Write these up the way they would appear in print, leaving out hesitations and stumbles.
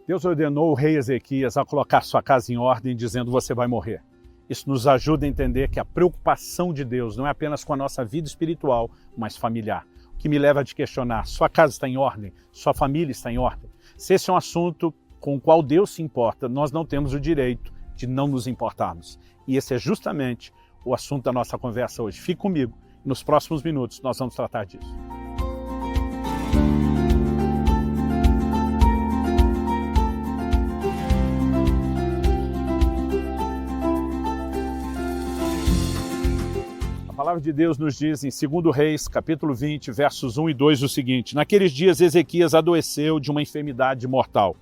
Deus ordenou o rei Ezequias a colocar sua casa em ordem, dizendo: você vai morrer. Isso nos ajuda a entender que a preocupação de Deus não é apenas com a nossa vida espiritual, mas familiar. O que me leva a te questionar: sua casa está em ordem? Sua família está em ordem? Se esse é um assunto com o qual Deus se importa, nós não temos o direito de não nos importarmos. E esse é justamente o assunto da nossa conversa hoje. Fique comigo. Nos próximos minutos nós vamos tratar disso. A palavra de Deus nos diz em 2 Reis, capítulo 20, versos 1 e 2, o seguinte: naqueles dias Ezequias adoeceu de uma enfermidade mortal.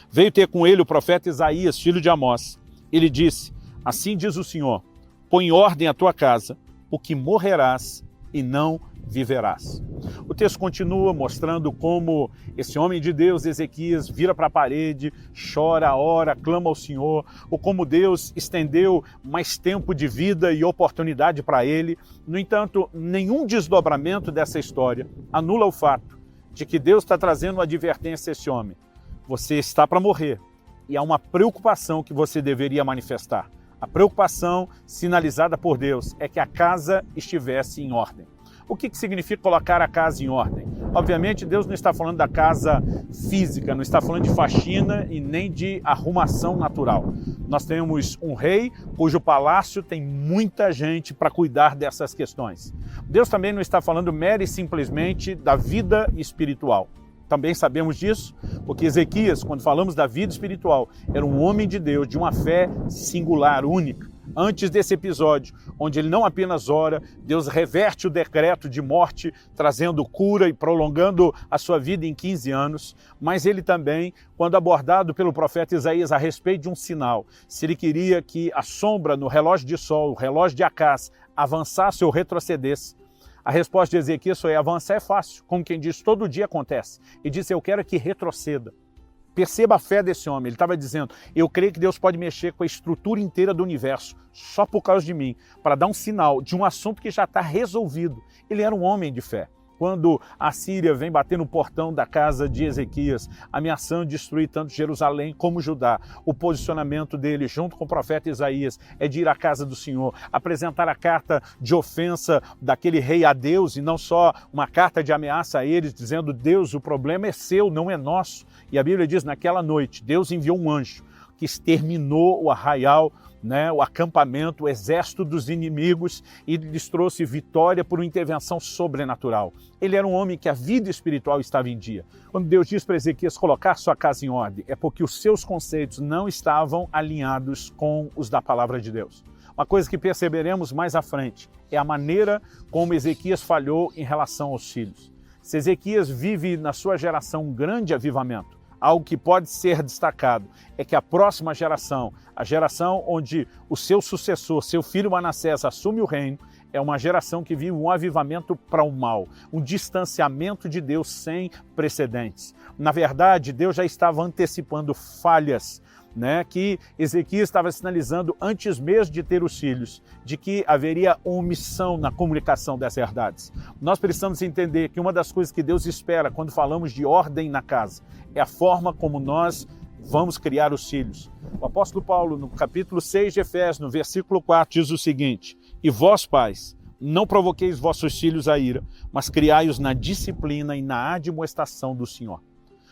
Veio ter com ele o profeta Isaías, filho de Amós. Ele disse: assim diz o Senhor, põe em ordem a tua casa, porque morrerás e não viverás. O texto continua mostrando como esse homem de Deus, Ezequias, vira para a parede, chora, ora, clama ao Senhor, ou como Deus estendeu mais tempo de vida e oportunidade para ele. No entanto, nenhum desdobramento dessa história anula o fato de que Deus está trazendo uma advertência a esse homem. Você está para morrer e há uma preocupação que você deveria manifestar. A preocupação sinalizada por Deus é que a casa estivesse em ordem. O que significa colocar a casa em ordem? Obviamente, Deus não está falando da casa física, não está falando de faxina e nem de arrumação natural. Nós temos um rei cujo palácio tem muita gente para cuidar dessas questões. Deus também não está falando mera e simplesmente da vida espiritual. Também sabemos disso, porque Ezequias, quando falamos da vida espiritual, era um homem de Deus, de uma fé singular, única. Antes desse episódio, onde ele não apenas ora, Deus reverte o decreto de morte, trazendo cura e prolongando a sua vida em 15 anos, mas ele também, quando abordado pelo profeta Isaías a respeito de um sinal, se ele queria que a sombra no relógio de sol, o relógio de Acás, avançasse ou retrocedesse, a resposta de Ezequias foi: avançar é fácil, como quem diz, todo dia acontece. E disse: eu quero que retroceda. Perceba a fé desse homem. Ele estava dizendo: eu creio que Deus pode mexer com a estrutura inteira do universo só por causa de mim, para dar um sinal de um assunto que já está resolvido. Ele era um homem de fé. Quando a Síria vem bater no portão da casa de Ezequias, ameaçando destruir tanto Jerusalém como Judá, o posicionamento dele, junto com o profeta Isaías, é de ir à casa do Senhor, apresentar a carta de ofensa daquele rei a Deus, e não só uma carta de ameaça a eles, dizendo: Deus, o problema é seu, não é nosso. E a Bíblia diz: naquela noite, Deus enviou um anjo que exterminou o arraial, o acampamento, o exército dos inimigos, e lhes trouxe vitória por uma intervenção sobrenatural. Ele era um homem que a vida espiritual estava em dia. Quando Deus diz para Ezequias colocar sua casa em ordem, é porque os seus conceitos não estavam alinhados com os da palavra de Deus. Uma coisa que perceberemos mais à frente é a maneira como Ezequias falhou em relação aos filhos. Se Ezequias vive na sua geração um grande avivamento, algo que pode ser destacado é que a próxima geração, a geração onde o seu sucessor, seu filho Manassés, assume o reino, é uma geração que vive um avivamento para o mal, um distanciamento de Deus sem precedentes. Na verdade, Deus já estava antecipando falhas, que Ezequias estava sinalizando antes mesmo de ter os filhos, de que haveria omissão na comunicação dessas verdades. Nós precisamos entender que uma das coisas que Deus espera quando falamos de ordem na casa é a forma como nós vamos criar os filhos. O apóstolo Paulo, no capítulo 6 de Efésios, no versículo 4, diz o seguinte: e vós, pais, não provoqueis vossos filhos a ira, mas criai-os na disciplina e na admoestação do Senhor.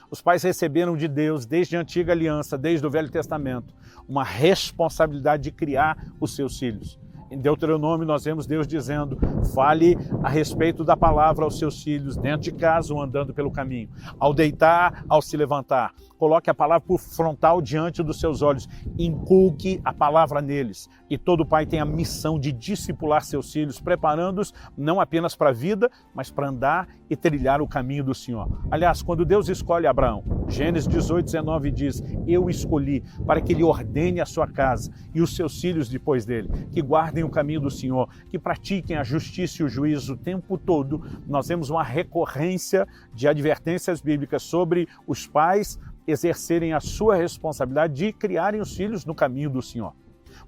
Os pais receberam de Deus, desde a antiga aliança, desde o Velho Testamento, uma responsabilidade de criar os seus filhos. Em Deuteronômio nós vemos Deus dizendo: fale a respeito da palavra aos seus filhos, dentro de casa ou andando pelo caminho. Ao deitar, ao se levantar, coloque a palavra por frontal diante dos seus olhos, inculque a palavra neles. E todo pai tem a missão de discipular seus filhos, preparando-os não apenas para a vida, mas para andar e trilhar o caminho do Senhor. Aliás, quando Deus escolhe Abraão, Gênesis 18, 19 diz: eu escolhi para que ele ordene a sua casa e os seus filhos depois dele, que guardem o caminho do Senhor, que pratiquem a justiça e o juízo o tempo todo. Nós vemos uma recorrência de advertências bíblicas sobre os pais exercerem a sua responsabilidade de criarem os filhos no caminho do Senhor.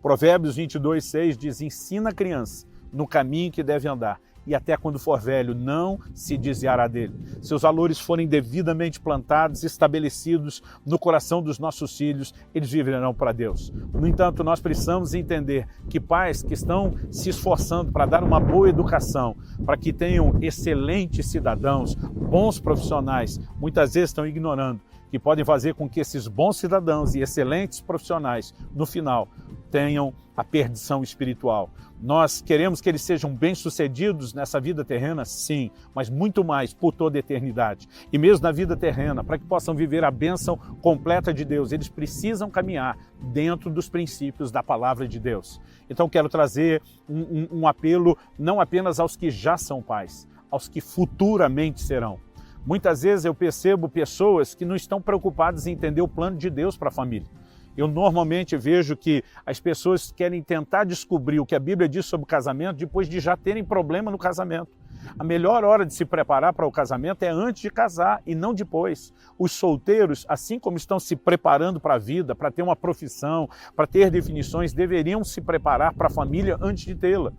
Provérbios 22, 6 diz: ensina a criança no caminho que deve andar, e até quando for velho não se desviará dele. Se os valores forem devidamente plantados, estabelecidos no coração dos nossos filhos, eles viverão para Deus. No entanto, nós precisamos entender que pais que estão se esforçando para dar uma boa educação, para que tenham excelentes cidadãos, bons profissionais, muitas vezes estão ignorando que podem fazer com que esses bons cidadãos e excelentes profissionais, no final, tenham a perdição espiritual. Nós queremos que eles sejam bem-sucedidos nessa vida terrena, sim, mas muito mais por toda a eternidade. E mesmo na vida terrena, para que possam viver a bênção completa de Deus, eles precisam caminhar dentro dos princípios da palavra de Deus. Então quero trazer um apelo não apenas aos que já são pais, aos que futuramente serão. Muitas vezes eu percebo pessoas que não estão preocupadas em entender o plano de Deus para a família. Eu normalmente vejo que as pessoas querem tentar descobrir o que a Bíblia diz sobre o casamento depois de já terem problema no casamento. A melhor hora de se preparar para o casamento é antes de casar e não depois. Os solteiros, assim como estão se preparando para a vida, para ter uma profissão, para ter definições, deveriam se preparar para a família antes de tê-la,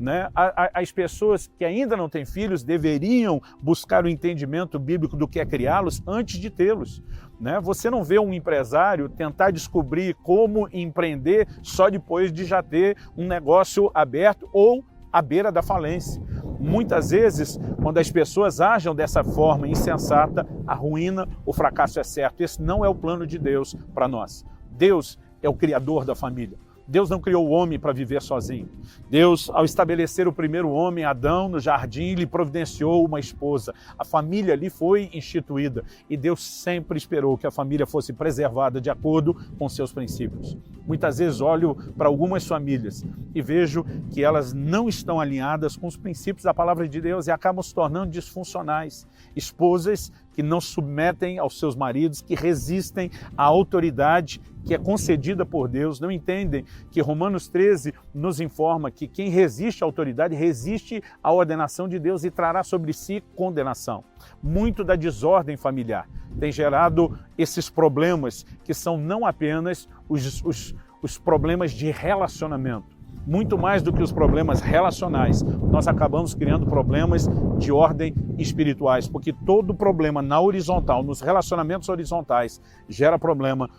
né? As pessoas que ainda não têm filhos deveriam buscar o entendimento bíblico do que é criá-los antes de tê-los, né? Você não vê um empresário tentar descobrir como empreender só depois de já ter um negócio aberto ou à beira da falência. Muitas vezes, quando as pessoas agem dessa forma insensata, a ruína, o fracasso é certo. Esse não é o plano de Deus para nós. Deus é o criador da família. Deus não criou o homem para viver sozinho. Deus, ao estabelecer o primeiro homem, Adão, no jardim, lhe providenciou uma esposa. A família ali foi instituída e Deus sempre esperou que a família fosse preservada de acordo com seus princípios. Muitas vezes olho para algumas famílias e vejo que elas não estão alinhadas com os princípios da palavra de Deus e acabam se tornando disfuncionais. Esposas que não submetem aos seus maridos, que resistem à autoridade que é concedida por Deus, não entendem que Romanos 13 nos informa que quem resiste à autoridade resiste à ordenação de Deus e trará sobre si condenação. Muito da desordem familiar tem gerado esses problemas que são não apenas os problemas de relacionamento. Muito mais do que os problemas relacionais, nós acabamos criando problemas de ordem espirituais, porque todo problema na horizontal, nos relacionamentos horizontais, gera problema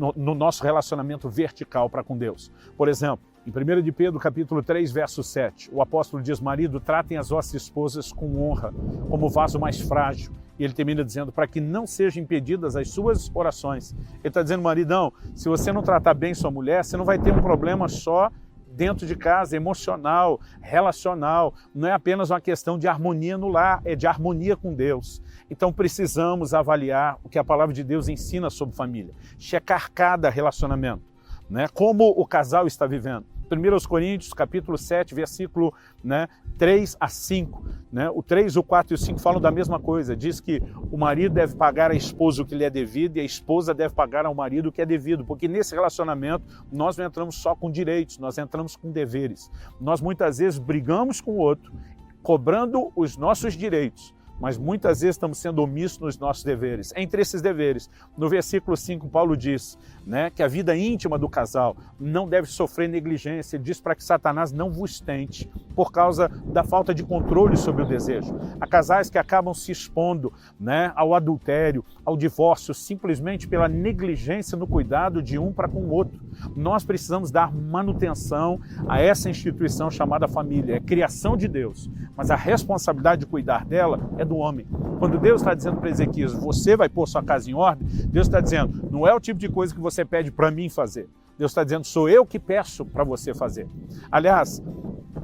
no nosso relacionamento vertical para com Deus. Por exemplo, em 1 de Pedro, capítulo 3, verso 7, o apóstolo diz: marido, tratem as vossas esposas com honra, como vaso mais frágil. E ele termina dizendo, para que não sejam impedidas as suas orações. Ele está dizendo, maridão, se você não tratar bem sua mulher, você não vai ter um problema só dentro de casa, emocional, relacional. Não é apenas uma questão de harmonia no lar, é de harmonia com Deus. Então precisamos avaliar o que a palavra de Deus ensina sobre família. Checar cada relacionamento, né? Como o casal está vivendo. 1 Coríntios, capítulo 7, versículo 3 a 5. O 3, o 4 e o 5 falam da mesma coisa. Diz que o marido deve pagar à esposa o que lhe é devido e a esposa deve pagar ao marido o que é devido. Porque nesse relacionamento nós não entramos só com direitos, nós entramos com deveres. Nós muitas vezes brigamos com o outro, cobrando os nossos direitos, mas muitas vezes estamos sendo omissos nos nossos deveres. Entre esses deveres, no versículo 5, Paulo diz que a vida íntima do casal não deve sofrer negligência. Ele diz para que Satanás não vos tente por causa da falta de controle sobre o desejo. Há casais que acabam se expondo ao adultério, ao divórcio, simplesmente pela negligência no cuidado de um para com o outro. Nós precisamos dar manutenção a essa instituição chamada família. É criação de Deus, mas a responsabilidade de cuidar dela é do homem. Quando Deus está dizendo para Ezequias, você vai pôr sua casa em ordem, Deus está dizendo, não é o tipo de coisa que você pede para mim fazer. Deus está dizendo, sou eu que peço para você fazer. Aliás,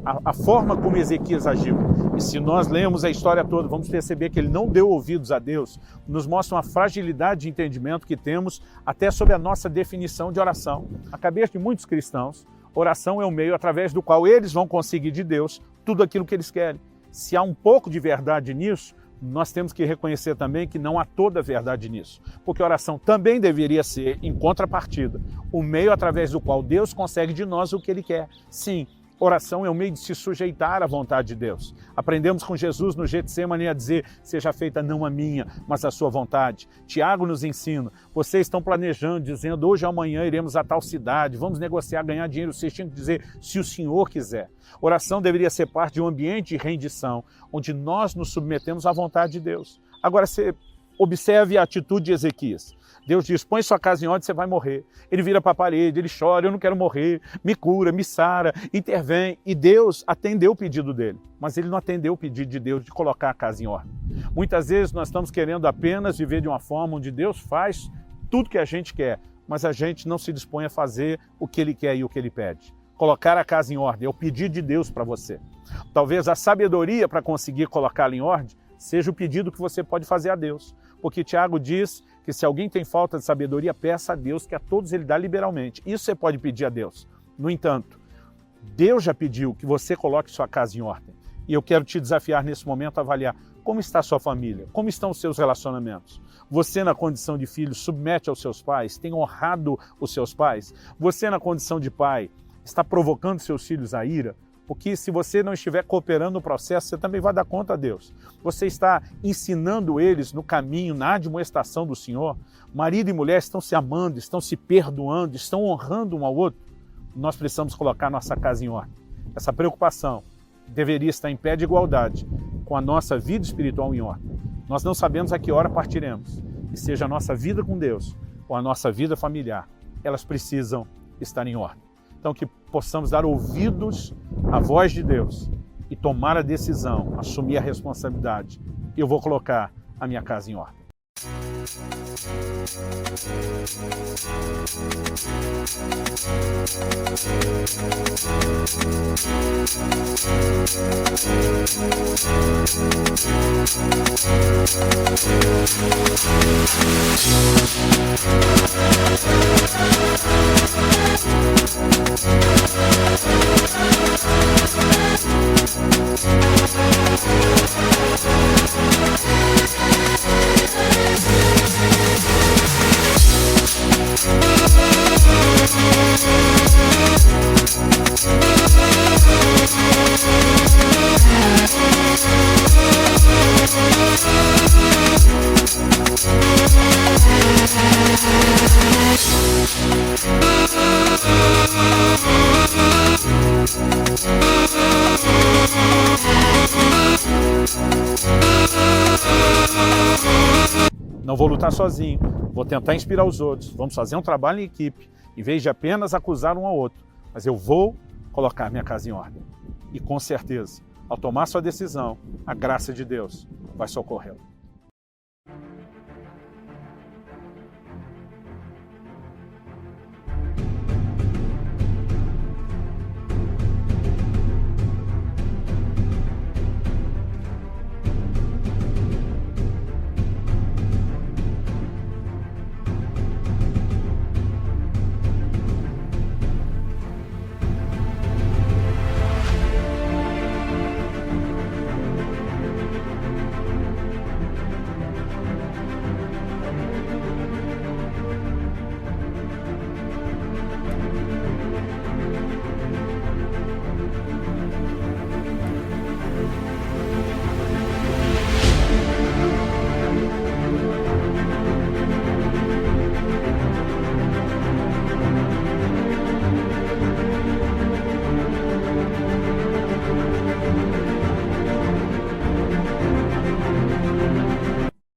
a forma como Ezequias agiu, e se nós lemos a história toda, vamos perceber que ele não deu ouvidos a Deus, nos mostra uma fragilidade de entendimento que temos até sobre a nossa definição de oração. A cabeça de muitos cristãos, oração é o meio através do qual eles vão conseguir de Deus tudo aquilo que eles querem. Se há um pouco de verdade nisso, nós temos que reconhecer também que não há toda a verdade nisso. Porque a oração também deveria ser, em contrapartida, o meio através do qual Deus consegue de nós o que Ele quer. Sim, Oração é um meio de se sujeitar à vontade de Deus. Aprendemos com Jesus no Getsemane a dizer, seja feita não a minha, mas a sua vontade. Tiago nos ensina, vocês estão planejando, dizendo, hoje ou amanhã iremos a tal cidade, vamos negociar, ganhar dinheiro. Vocês tinham que dizer, se o Senhor quiser. Oração deveria ser parte de um ambiente de rendição, onde nós nos submetemos à vontade de Deus. Agora, você observe a atitude de Ezequias. Deus diz, põe sua casa em ordem, você vai morrer. Ele vira para a parede, ele chora, eu não quero morrer, me cura, me sara, intervém. E Deus atendeu o pedido dele, mas ele não atendeu o pedido de Deus de colocar a casa em ordem. Muitas vezes nós estamos querendo apenas viver de uma forma onde Deus faz tudo que a gente quer, mas a gente não se dispõe a fazer o que ele quer e o que ele pede. Colocar a casa em ordem é o pedido de Deus para você. Talvez a sabedoria para conseguir colocá-la em ordem seja o pedido que você pode fazer a Deus. Porque Tiago diz que se alguém tem falta de sabedoria, peça a Deus, que a todos ele dá liberalmente. Isso você pode pedir a Deus. No entanto, Deus já pediu que você coloque sua casa em ordem. E eu quero te desafiar nesse momento a avaliar como está a sua família, como estão os seus relacionamentos. Você, na condição de filho, submete aos seus pais, tem honrado os seus pais. Você, na condição de pai, está provocando seus filhos à ira. Porque se você não estiver cooperando no processo, você também vai dar conta a Deus. Você está ensinando eles no caminho, na admoestação do Senhor. Marido e mulher estão se amando, estão se perdoando, estão honrando um ao outro. Nós precisamos colocar nossa casa em ordem. Essa preocupação deveria estar em pé de igualdade com a nossa vida espiritual em ordem. Nós não sabemos a que hora partiremos. E seja a nossa vida com Deus ou a nossa vida familiar, elas precisam estar em ordem. Então, que possamos dar ouvidos à voz de Deus e tomar a decisão, assumir a responsabilidade. Eu vou colocar a minha casa em ordem. Não vou lutar sozinho, vou tentar inspirar os outros, vamos fazer um trabalho em equipe, em vez de apenas acusar um ao outro. Mas eu vou colocar minha casa em ordem. E com certeza, ao tomar sua decisão, a graça de Deus vai socorrê-lo.